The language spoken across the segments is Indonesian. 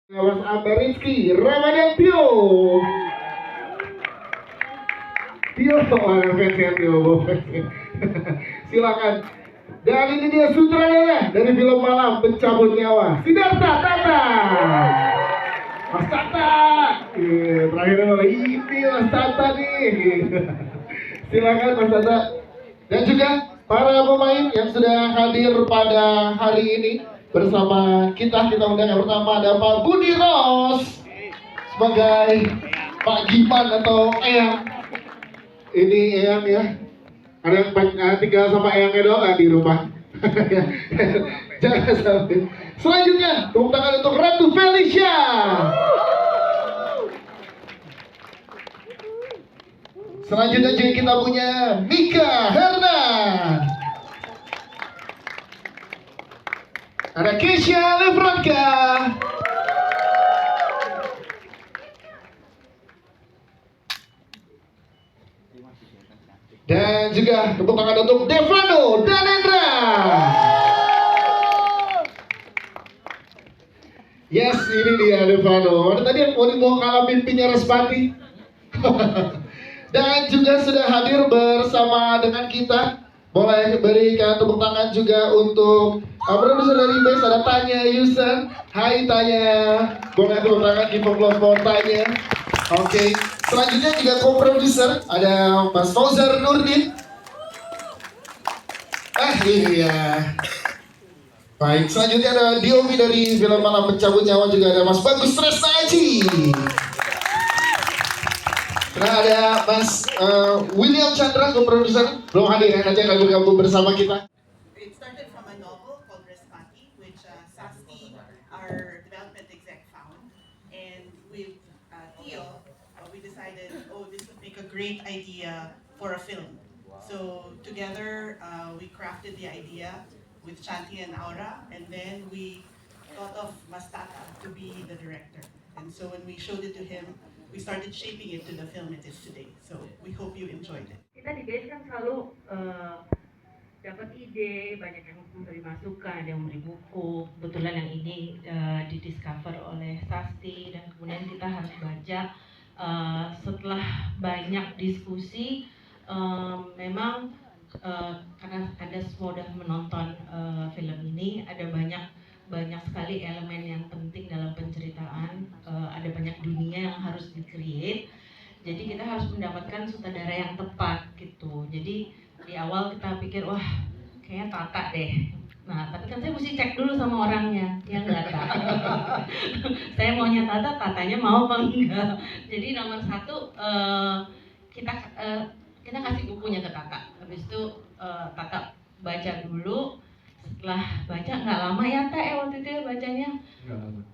Mas Amber Rizky, Ramadan Tio. Tio, mana fansnya Tio? Silakan. Dan ini dia sutradara dari film Malam Pencabut Nyawa, Siddhartha Tata. Mas Tata. Terakhir malah ini Mas Tata nih. Silakan Mas Tata. Dan juga para pemain yang sudah hadir pada hari ini bersama kita undang yang pertama ada Pak Budi Ros sebagai Pak Giman atau Eyang. Ini Eyang ya. Ada yang tinggal sama Eyangnya doang di rumah. Jangan sampai. Selanjutnya tepuk tangan untuk Ratu Felicia. Selanjutnya juga kita punya Mika Hernan. Ada Keisha Lefranka. Dan juga tepuk tangan untuk Devano Danendra. Yes, ini dia Devano. Ada tadi yang mau dibawa kalah mimpinya Respati. Dan juga sudah hadir bersama dengan kita. Boleh berikan tepuk tangan juga untuk produser dari Base, ada Tanya Yusen. Hai Tanya. Boleh tepuk tangan, give applause for Tanya. Oke. Selanjutnya juga co-producer ada Mas Fauzar Nurdin. Iya. Baik, selanjutnya ada Diomi dari film Malam Pencabut Nyawa, juga ada Mas Bagus Tresna Aji. Nah, ada Mas William Chandra, co-producer, belum hadir ya, nanti akan bergabung bersama kita. It started from a novel called Respati, which Sasti, our development exec, found. And with Tio, we decided, this would make a great idea for a film. So together, we crafted the idea with Chanti and Aura, and then we thought of Mastata to be the director. And so when we showed it to him, we started shaping it to the film it is today. So we hope you enjoyed it. Kita di Base kan selalu dapat ide, banyak yang memberi masukan, ada yang memberi buku. Kebetulan yang ini didiscover oleh Sasti dan kemudian kita harus baca. Setelah banyak diskusi, memang karena Anda semua sudah menonton film ini, ada banyak sekali elemen yang penting dalam penceritaan, ada banyak dunia yang harus di-create. Jadi kita harus mendapatkan sutradara yang tepat gitu. Jadi di awal kita pikir, wah kayaknya Tata deh. Nah, tapi kan saya mesti cek dulu sama orangnya, ya enggak Kak? Saya maunya Tata, Tatanya mau apa enggak? Jadi nomor satu, kita kasih bukunya ke Tata. Habis itu Tata baca dulu. Setelah baca, nggak lama ya Teh waktu itu ya bacanya?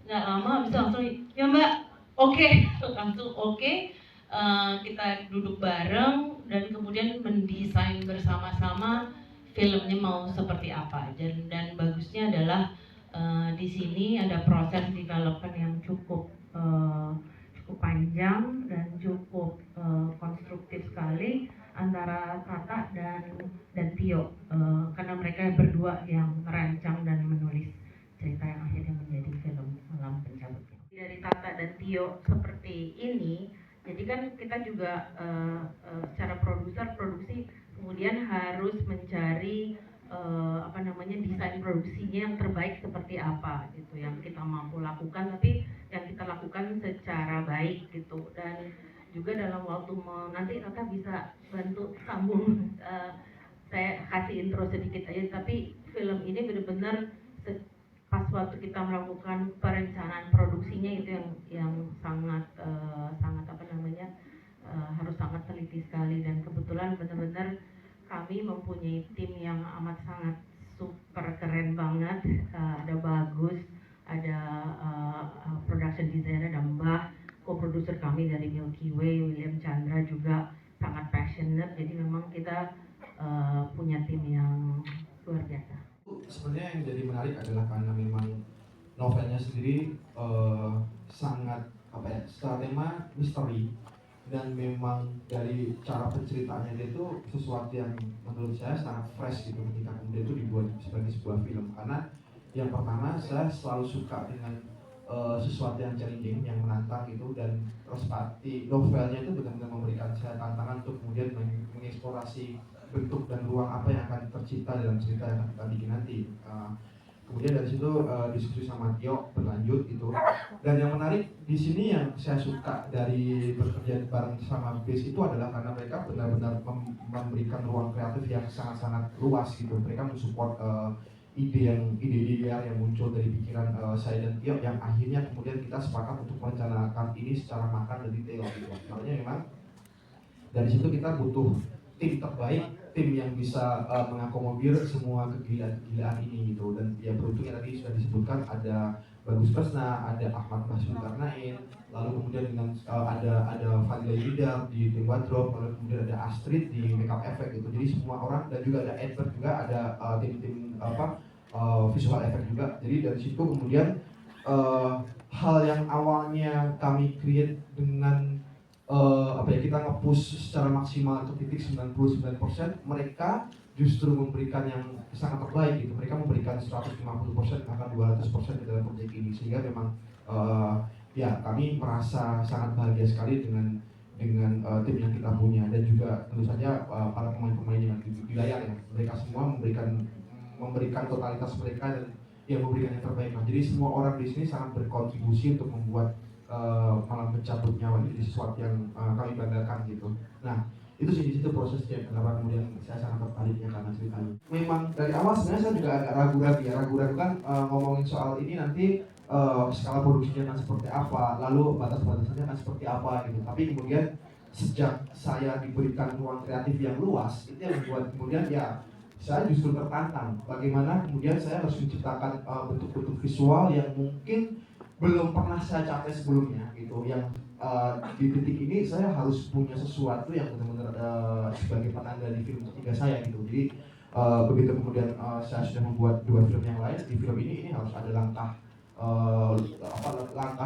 Nggak lama, habis itu langsung, ya Mbak, oke. Langsung oke. Kita duduk bareng dan kemudian mendesain bersama-sama filmnya mau seperti apa. Dan bagusnya adalah di sini ada proses development yang cukup panjang dan cukup konstruktif sekali antara Tata dan Tio, karena mereka berdua yang merancang dan menulis cerita yang akhirnya menjadi film Malam Pencabut Nyawa. Dari Tata dan Tio seperti ini, jadi kan kita juga secara produksi kemudian harus mencari desain produksinya yang terbaik seperti apa gitu, yang kita mampu lakukan tapi yang kita lakukan secara baik gitu. Dan juga dalam waktu nanti Tata bisa bantu sambung, saya kasih intro sedikit aja, tapi film ini benar-benar pas waktu kita melakukan perencanaan produksinya itu yang sangat harus sangat teliti sekali. Dan kebetulan benar-benar kami mempunyai tim yang amat sangat super keren banget. Ada Bagus, ada production designer, ada Mbah, co-producer kami dari Milky Way, William Chandra juga sangat passionate. Jadi memang kita punya tim yang luar biasa. Sebenarnya yang jadi menarik adalah karena memang novelnya sendiri sangat secara tema misteri, dan memang dari cara penceritaannya dia itu sesuatu yang menurut saya sangat fresh gitu ketika kemudian itu dibuat sebagai sebuah film. Karena yang pertama, saya selalu suka dengan sesuatu yang challenging, yang menantang gitu, dan Respati novelnya itu benar-benar memberikan saya tantangan untuk kemudian mengeksplorasi bentuk dan ruang apa yang akan tercipta dalam cerita yang akan kita bikin nanti. Kemudian dari situ diskusi sama Tio berlanjut gitu. Dan yang menarik di sini yang saya suka dari bekerja bareng sama BASE itu adalah karena mereka benar-benar memberikan ruang kreatif yang sangat-sangat luas gitu. Mereka mensupport ide liar yang muncul dari pikiran saya dan Tio, yang akhirnya kemudian kita sepakat untuk merencanakan ini secara makan dan detail gitu. Makanya memang dari situ kita butuh tim terbaik, tim yang bisa mengakomodir semua kegilaan ini gitu. Dan ya beruntungnya tadi sudah disebutkan ada Bagus Presna, ada Ahmad Basulkarnain, lalu kemudian dengan ada Fadila Yudar di tim wardrobe, lalu kemudian ada Astrid di makeup effect gitu. Jadi semua orang, dan juga ada Edward juga, ada tim visual effect juga. Jadi dari situ kemudian hal yang awalnya kami create dengan kita nge-push secara maksimal ke titik 99%, mereka justru memberikan yang sangat terbaik gitu. Mereka memberikan 150%, bahkan 200% di dalam proyek ini, sehingga memang ya kami merasa sangat bahagia sekali dengan tim yang kita punya, dan juga tentu saja para pemain-pemain yang di layar ya. Mereka semua memberikan totalitas mereka dan yang memberikan yang terbaik. Nah, jadi semua orang di sini sangat berkontribusi untuk membuat Malam Pencabut Nyawa ini sesuatu yang kami banggakan gitu. Nah, itu sih di situ prosesnya kenapa kemudian saya sangat tertarik ya karena ceritanya. Memang dari awal sebenarnya saya juga agak ragu-ragu kan ngomongin soal ini nanti skala produksinya akan seperti apa, lalu batas-batasannya akan seperti apa gitu. Tapi kemudian sejak saya diberikan ruang kreatif yang luas, itu yang membuat kemudian ya saya justru tertantang bagaimana kemudian saya harus menciptakan bentuk-bentuk visual yang mungkin belum pernah saya capai sebelumnya gitu, yang di titik ini saya harus punya sesuatu yang benar-benar sebagai penanda di film ketiga saya gitu. Jadi begitu kemudian saya sudah membuat 2 film yang lain, di film ini harus ada langkah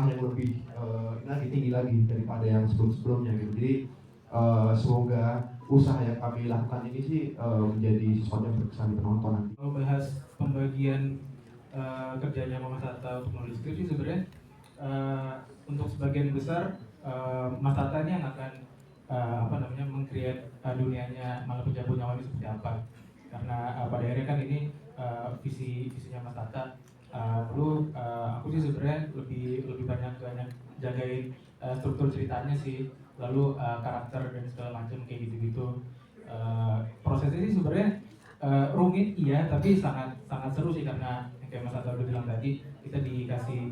yang lebih tinggi lagi daripada yang sebelumnya gitu. Jadi semoga usaha yang kami lakukan ini sih menjadi sesuatu yang berkesan di penonton nanti. Bahas pembagian kerjanya Mas Atta untuk menulis skripsi, sebenarnya untuk sebagian besar Mas Atta ini yang akan meng-create dunianya Malam Pencabut Nyawa ini seperti apa, karena pada akhirnya kan ini visinya Mas Atta. Lalu aku sih sebenarnya lebih banyak jagain struktur ceritanya sih, lalu karakter dan segala macam kayak gitu-gitu. Prosesnya sih sebenarnya rumit iya, tapi sangat seru sih, karena kayak Mas Atta udah bilang tadi, kita dikasih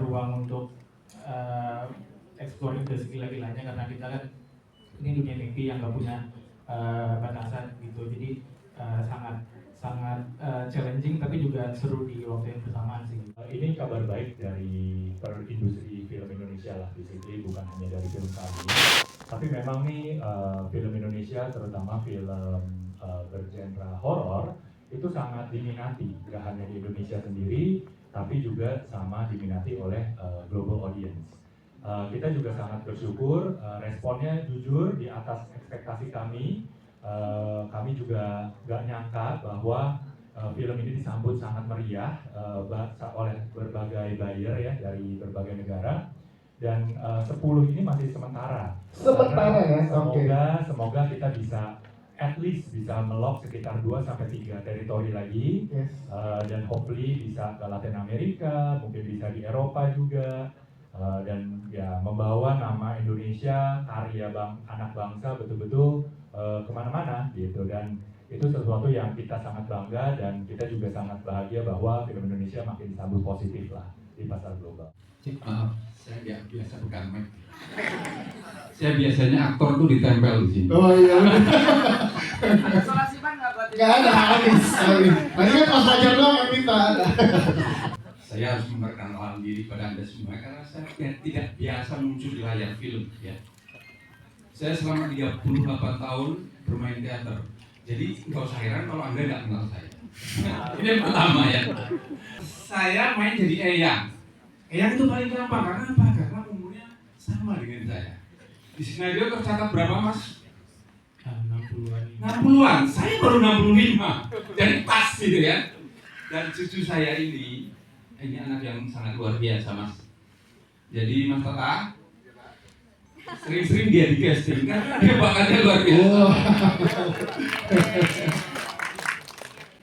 ruang untuk explore ke segila-gilanya, karena kita kan ini dunia mimpi yang nggak punya batasan gitu. Jadi sangat challenging tapi juga seru di waktu yang bersamaan sih. Ini kabar baik dari industri film Indonesia lah, basically bukan hanya dari film kami, tapi memang nih film Indonesia, terutama film bergenre horor itu sangat diminati, gak hanya di Indonesia sendiri, tapi juga sama diminati oleh global audience. Kita juga sangat bersyukur, responnya jujur di atas ekspektasi kami. Kami juga gak nyangka bahwa film ini disambut sangat meriah oleh berbagai buyer ya dari berbagai negara, dan 10 ini masih sementara. Ya, Semoga kita bisa at least bisa melok sekitar 2-3 teritori lagi. Yes. Dan hopefully bisa ke Latin Amerika, mungkin bisa di Eropa juga, dan ya membawa nama Indonesia, karya anak bangsa betul-betul kemana-mana gitu. Dan itu sesuatu yang kita sangat bangga, dan kita juga sangat bahagia bahwa film Indonesia makin disambut positif lah di pasar global. Maaf, saya nggak biasa pegang mic. Saya biasanya aktor tuh ditempel di sini. Oh iya. Solasiman nggak buat Nggak ada, habis. Tadi kan Mas Fajar doang yang minta. Saya harus memperkenalkan diri pada Anda semua karena saya tidak biasa muncul di layar film ya. Saya selama 38 tahun bermain teater. Jadi nggak usah heran kalau Anda nggak kenal saya. Ini yang pertama ya. Saya main jadi Eyang. Eyang itu paling gampang karena apa? Karena umurnya sama dengan saya. Di skenario tercatat berapa Mas? 60-an. 60-an, saya baru 65. Jadi pas gitu ya. Dan cucu saya ini ini anak yang sangat luar biasa, Mas. Jadi Mas Tata sering-sering dia di casting kan, dia bakatnya luar biasa.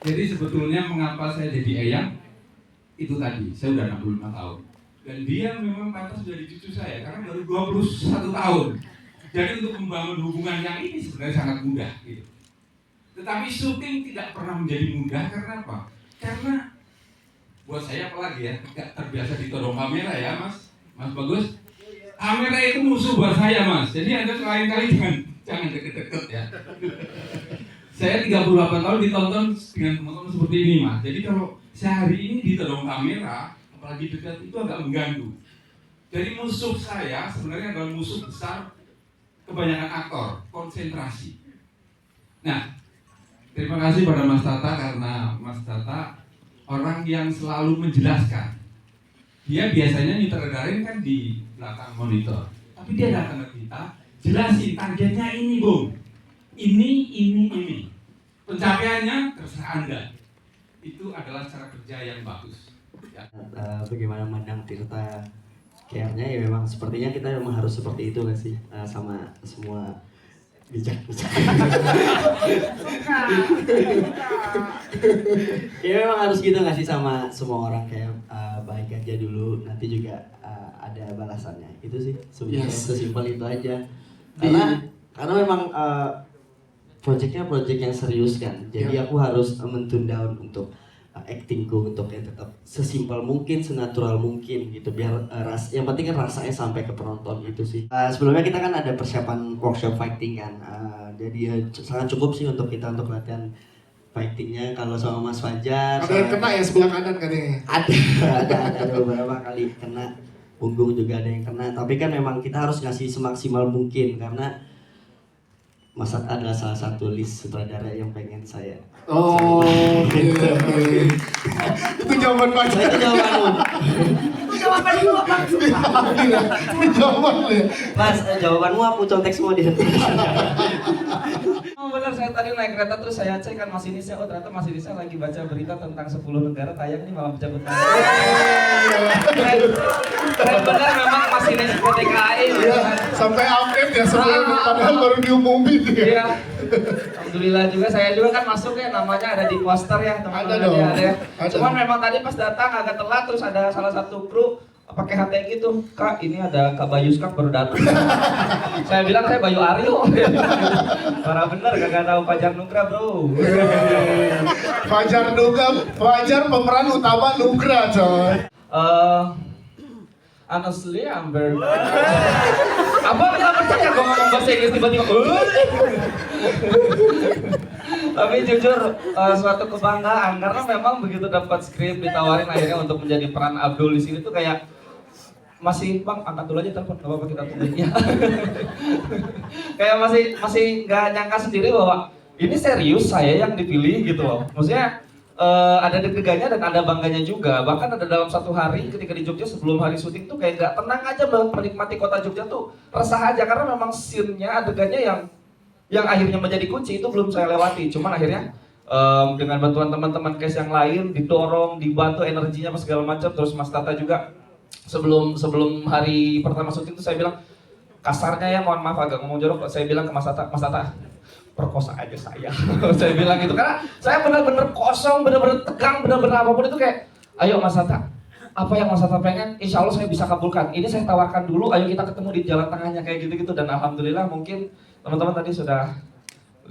Jadi sebetulnya mengapa saya jadi Eyang itu tadi, saya udah 65 tahun dan dia memang pantas menjadi cucu saya karena baru 21 tahun. Jadi untuk membangun hubungan yang ini sebenarnya sangat mudah gitu. Tetapi syuting tidak pernah menjadi mudah karena apa? Karena buat saya apalagi ya, tidak terbiasa ditodong kamera ya Mas Bagus. Kamera itu musuh buat saya Mas. Jadi Anda lain-kali jangan deket-deket ya. Saya 38 tahun ditonton dengan teman-teman seperti ini Mas. Jadi kalau sehari ini ditodong kamera, apalagi dekat itu agak mengganggu. Jadi musuh saya sebenarnya adalah musuh besar kebanyakan aktor, konsentrasi. Nah, terima kasih pada Mas Tata karena Mas Tata orang yang selalu menjelaskan. Dia biasanya nyutradarain kan di belakang monitor, tapi dia datang ke kita, jelasin targetnya ini Bung, ini. Pencapaiannya terserah Anda. Itu adalah cara kerja yang bagus. Ya. Bagaimana mandang Tirta care-nya ya memang sepertinya kita memang harus seperti itu nggak sih sama semua bijak. Ya memang harus gitu nggak sih sama semua orang kayak baik aja dulu nanti juga ada balasannya itu sih sebenarnya sesimpel itu aja karena memang project yang serius kan jadi aku harus mentunda untuk actingku untuk yang tetap sesimpel mungkin, senatural mungkin gitu biar yang penting kan rasanya sampai ke penonton gitu sih. Sebelumnya kita kan ada persiapan workshop fighting kan, jadi ya sangat cukup sih untuk kita untuk latihan fightingnya. Kalau sama Mas Fajar ada yang kena ya sebelah kanan katanya? Ada beberapa kali kena punggung juga ada yang kena, tapi kan memang kita harus ngasih semaksimal mungkin karena Mas At adalah salah satu list sutradara yang pengen saya. Oh, iya. Itu jawaban Pak. Itu jawabanmu. Jawaban ya. Mas, jawabanmu aku contek semua di hati. Oh benar, saya tadi naik kereta terus saya cek kan masinisnya, oh ternyata masinisnya lagi baca berita tentang 10 negara tayang nih malam cabut tangan. Keren benar memang masinis PTKI. Iya, sampai update ya sebelum padahal baru diumumin ya. Iya. Alhamdulillah juga saya juga kan masuk ya namanya ada di poster ya teman-teman Ada dong. ada ya. Ada. Cuman memang tadi pas datang agak telat terus ada salah satu kru pakai HT gitu, Kak ini ada Kak Bayu Skak baru datang. Saya bilang saya Bayu Aryo. Parah bener kagak tahu Fajar Nugra bro. Fajar pemeran utama Nugra coy. Honestly I'm very Abang nggak percaya gue ngomong bahasa Inggris tiba-tiba tapi jujur suatu kebanggaan karena memang begitu dapat skrip ditawarin akhirnya untuk menjadi peran Abdul di sini tuh kayak masih bang angkat dulu aja telepon nggak apa-apa kita tunggu ya kayak masih nggak nyangka sendiri bahwa ini serius saya yang dipilih gitu loh maksudnya ada deg-degannya dan ada bangganya juga bahkan ada dalam satu hari ketika di Jogja sebelum hari syuting tuh kayak nggak tenang aja menikmati kota Jogja tuh resah aja karena memang scene-nya adegannya yang akhirnya menjadi kunci itu belum saya lewati cuman akhirnya dengan bantuan teman-teman cast yang lain didorong dibantu energinya apa segala macam terus Mas Tata juga sebelum hari pertama syuting itu saya bilang kasarnya ya mohon maaf agak ngomong jorok saya bilang ke Mas Tata perkosa aja saya saya bilang gitu karena saya benar-benar kosong benar-benar tegang benar-benar apapun itu kayak ayo Mas Tata apa yang Mas Tata pengen insya Allah saya bisa kabulkan ini saya tawarkan dulu ayo kita ketemu di jalan tengahnya kayak gitu-gitu dan alhamdulillah mungkin teman-teman tadi sudah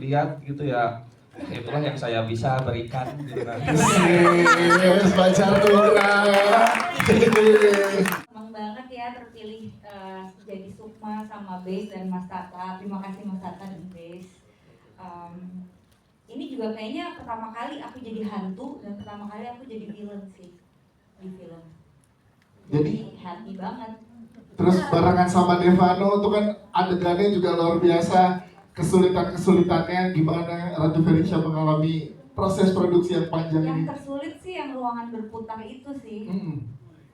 lihat gitu ya itulah yang saya bisa berikan gitu kan. Fajar Nugra. Senang banget ya terpilih jadi Sukma sama Base dan Mas Tata. Terima kasih Mas Tata dan Base. Ini juga kayaknya pertama kali aku jadi hantu dan pertama kali aku jadi villain sih di film. Jadi happy banget. Terus barengan sama Devano itu kan adegannya juga luar biasa. Kesulitannya gimana Ratu Felicia mengalami proses produksi yang panjang ini? Yang tersulit sih yang ruangan berputar itu sih.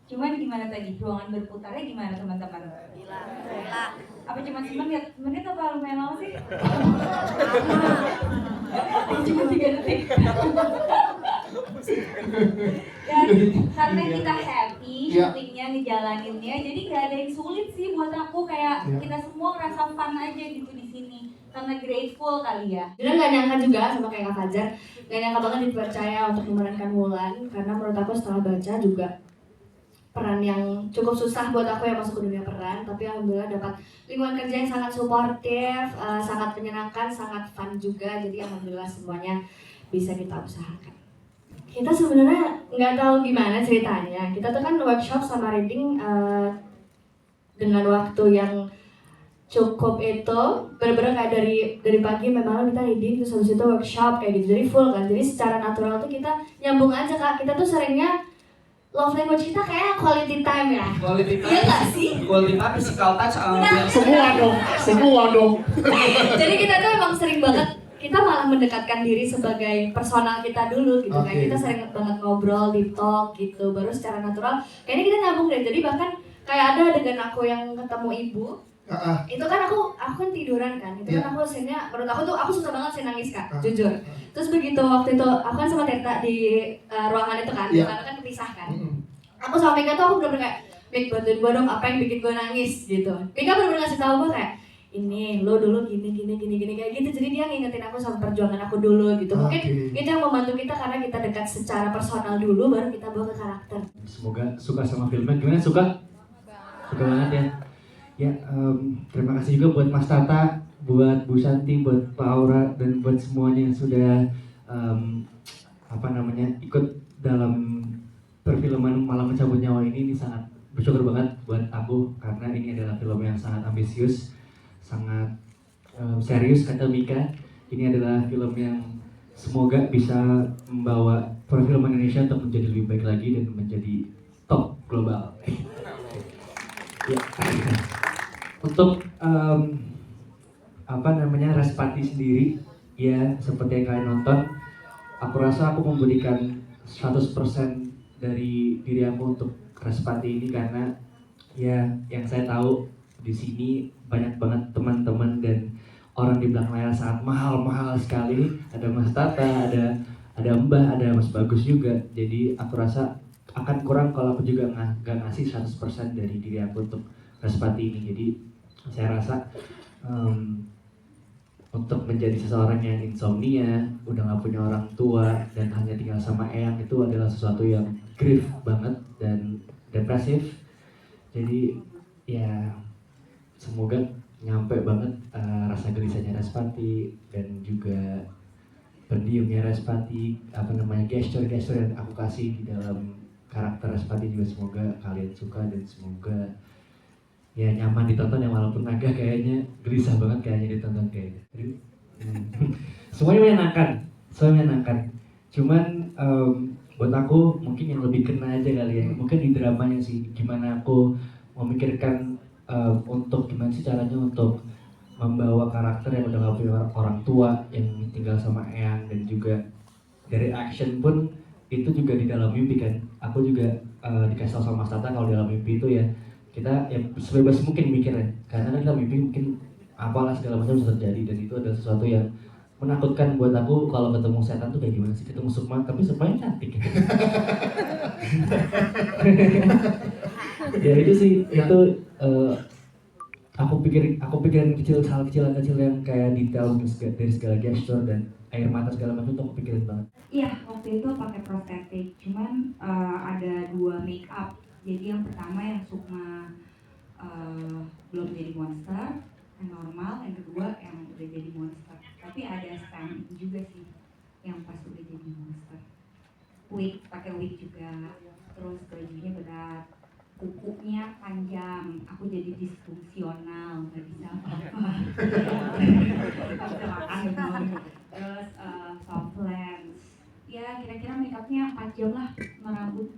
Cuman gimana tadi ruangan berputarnya gimana teman-teman? Gila. Apa cuma menit apa lumayan lama sih? Cuma 3 detik. Dan karena kita happy Iya. syutingnya ngejalaninnya, jadi nggak ada yang sulit sih buat aku, kayak Iya. kita semua ngerasa fun aja gitu di sini karena grateful kali ya. Jujur nggak nyangka juga sama kayak Kak Fajar, nggak nyangka banget dipercaya untuk memerankan Wulan, karena menurut aku setelah baca juga peran yang cukup susah buat aku yang masuk ke dunia peran, tapi alhamdulillah dapat lingkungan kerja yang sangat suportif, sangat menyenangkan, sangat fun juga, jadi alhamdulillah semuanya bisa kita usahakan. Kita sebenarnya nggak tahu gimana ceritanya, kita tuh kan workshop sama reading dengan waktu yang cukup itu bener-bener kayak dari pagi memang kita reading terus habis itu workshop kayak gitu, jadi full kan, jadi secara natural tuh kita nyambung aja Kak. Kita tuh seringnya love language kita kayak quality time ya. Quality time. Iya nggak sih? Quality time, physical touch, Semua dong. Jadi kita tuh emang sering banget, kita malah mendekatkan diri sebagai personal kita dulu gitu kan. Oke. Kita sering banget ngobrol, deep talk gitu, baru secara natural kayaknya kita nyambung deh. Jadi bahkan kayak ada adegan aku yang ketemu ibu, itu kan aku kan tiduran kan, itu kan aku scene-nya, menurut aku tuh aku susah banget sih nangis Kak, jujur. Terus begitu waktu itu aku kan sama Tirta di ruangan itu kan, karena kan kepisah kan. Aku sama Mika tuh aku bener-bener kayak, Mik bantuin gue dong apa yang bikin gue nangis gitu. Mika bener-bener ngasih tau gue kayak, ini lo dulu gini kayak gitu. Jadi dia ngingetin aku sama perjuangan aku dulu gitu. Mungkin itu yang membantu kita karena kita dekat secara personal dulu baru kita bawa ke karakter. Semoga suka sama filmnya. Gimana, suka? Suka banget ya. Ya, terima kasih juga buat Mas Tata, buat Bu Santi, buat Pak Aura, dan buat semuanya yang sudah ikut dalam perfilman Malam Mencabut Nyawa ini sangat bersyukur banget buat aku karena ini adalah film yang sangat ambisius, sangat serius kata Mika. Ini adalah film yang semoga bisa membawa perfilman Indonesia untuk menjadi lebih baik lagi dan menjadi top global. Ya. Untuk Respati sendiri, ya seperti yang kalian nonton, aku rasa aku memberikan 100% dari diri aku untuk Respati ini karena ya yang saya tahu di sini banyak banget teman-teman dan orang di belakang layar sangat mahal sekali. Ada Mas Tata, ada Mbah, ada Mas Bagus juga. Jadi aku rasa akan kurang kalau aku juga nggak ngasih 100% dari diri aku untuk Respati ini. Jadi saya rasa untuk menjadi seseorang yang insomnia, udah nggak punya orang tua dan hanya tinggal sama Eyang itu adalah sesuatu yang grief banget dan depresif. Jadi ya semoga nyampe banget rasa gelisahnya Respati dan juga pendiamnya Respati, gesture yang aku kasih di dalam karakter Respati juga semoga kalian suka dan semoga ya nyaman ditonton, yang walaupun agak kayaknya gelisah banget kayaknya ditonton kayaknya. Semuanya menyenangkan. Cuman buat aku mungkin yang lebih kena aja kali ya, mungkin di dramanya sih, gimana aku memikirkan untuk gimana sih caranya untuk membawa karakter yang udah gak punya orang tua, yang tinggal sama Eyang, dan juga dari action pun itu juga di dalam mimpi kan. Aku juga dikasih tau sama Mas Tata kalau di dalam mimpi itu ya kita ya sebebas mungkin mikirnya, karena kan kita mimpi mungkin apalah segala macam bisa terjadi, dan itu adalah sesuatu yang menakutkan buat aku. Kalau ketemu setan tuh kayak gimana sih, ketemu Sukma tapi Sukmanya cantik. Ya itu sih, itu aku pikirin hal kecil yang kayak detail dari segala gesture dan air mata segala macam tuh aku pikirin banget. Iya, waktu itu pakai prostetik, cuman ada 2 make up. Jadi yang pertama yang Sukma belum jadi monster, yang normal, yang kedua yang udah jadi monster. Tapi ada stand juga sih yang pas udah jadi monster. Wig, pakai wig juga, terus bajunya berat, kukunya panjang, aku jadi disfungsional, nggak bisa apa-apa. Nggak bisa makan gitu. Terus soft lens, ya kira-kira make upnya 4 jam lah, rambut